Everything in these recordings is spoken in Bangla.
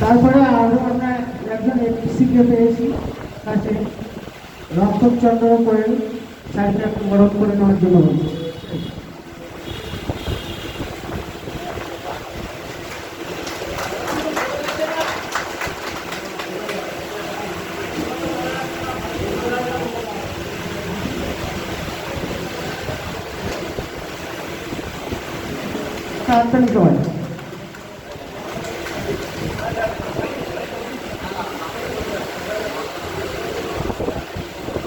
তারপরে আরো আমরা একজন এপিসিকে পেয়েছি কাছে রক্তচন্দ্র কোয়েল স্যারকে একটু বরণ করে নেওয়ার জন্য বলছি। তাড়াতাড়ি সবাই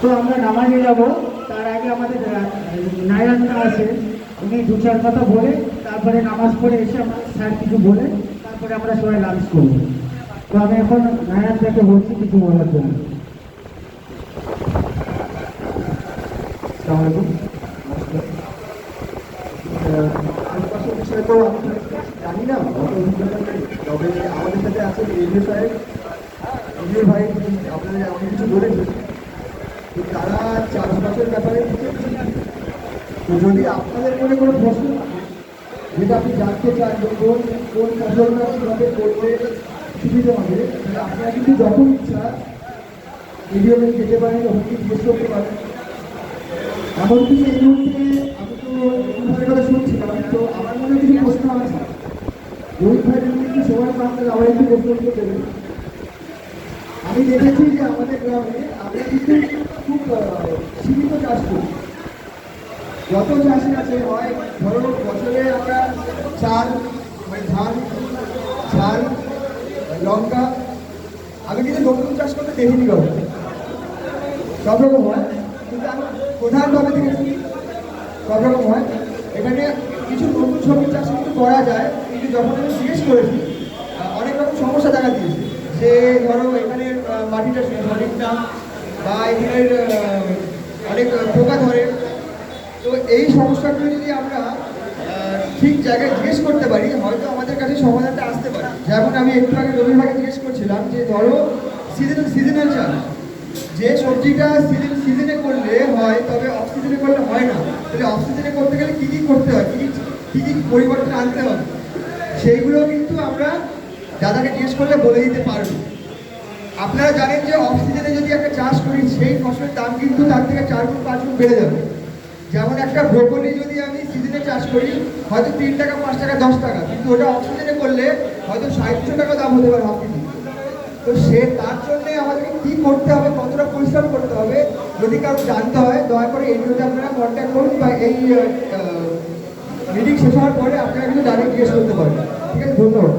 তো আমরা নামাজে যাবো। তার আগে আমাদের নারায়ণদা আছে, উনি দু চার কথা বলে তারপরে নামাজ পড়ে এসে আমাদের স্যার কিছু বলে তারপরে আমরা সবাই লাঞ্চ করবো। তো আমি এখন নারায়ণদাকে বলছি কিছু বলার জন্য। আশপাশের বিষয়ে তো আমি জানি না, অত অভিজ্ঞতা নেই। তবে আমাদের সাথে আছে এমএ সাহেব, এমএ ভাই আপনারা অনেক কিছু বলেছেন। তো তারা চাষবাসের ব্যাপারে তো যদি আপনাদের মনে কোনো প্রশ্ন থাকে যেটা আপনি জানতে চান যে কোন কোন ফসলটা কীভাবে করলে সুবিধা হবে, তাহলে আপনারা কিন্তু যখন ইচ্ছা ভিডিওতে যেতে পারেন, তখন জিজ্ঞেস করতে পারেন। এমনকি এই মুহূর্তে আমি তো রোহিত কথা শুনছিলাম, তো আমার মনে কিছু প্রশ্ন আছে। রোহিত ভাই যদি একটু সময় পান তাহলে আমার একটু প্রশ্ন করতে দেবেন। আমি দেখেছি যে আমাদের গ্রামে আমরা কিন্তু খুব সীমিত চাষ করি। যত চাষি আছে হয় ধরো বছরে আমরা চাল মানে ধান, চাল, লঙ্কা, আমি কিন্তু নতুন চাষ করতে দেখিনি কাউকে। সব রকম হয়, কিন্তু আমি প্রধানভাবে দেখেছি সব রকম হয়। এখানে কিছু নতুন সবজি চাষ কিন্তু করা যায়, কিন্তু যখন আমি জিজ্ঞেস করেছি অনেক রকম সমস্যা দেখা দিয়েছে। যে ধরো এখানের মাটিটা সঠিক না, বা এখানের অনেক পোকা ধরে। তো এই সমস্যাগুলো যদি আমরা ঠিক জায়গায় জিজ্ঞেস করতে পারি, হয়তো আমাদের কাছে সমাধানটা আসতে পারে। যেমন আমি একটু আগে রবি ভাইকে জিজ্ঞেস করছিলাম যে ধরো সিজনাল চাষ, যে সবজিটা সিজনে করলে হয় তবে অফ সিজনে করলে হয় না। তাহলে অফ সিজনে করতে গেলে কী কী করতে হয়, কী কী পরিবর্তন আনতে হবে, সেইগুলো কিন্তু আমরা দাদাকে জিজ্ঞেস করলে বলে দিতে পারবো। আপনারা জানেন যে অফ সিজনে যদি একটা চাষ করি সেই ফসলের দাম কিন্তু তার থেকে 4 গুণ 5 গুণ বেড়ে যাবে। যেমন একটা ব্রোকলি যদি আমি সিজনে চাষ করি হয়তো 3 টাকা 5 টাকা 10 টাকা, কিন্তু ওটা অফ সিজনে করলে হয়তো 60-100 টাকা দাম হতে পারে হাফ কেজি। তো তার জন্যে আমাদেরকে কী করতে হবে, কতটা পরিশ্রম করতে হবে, যদি কারো জানতে হয় দয়া করে এই ভিডিওতে আপনারা কন্ট্যাক্ট করুন, বা এই মিটিং শেষ হওয়ার পরে আপনারা কিন্তু ডাইরেক্ট জিজ্ঞেস করতে পারবেন। ঠিক আছে, ধন্যবাদ।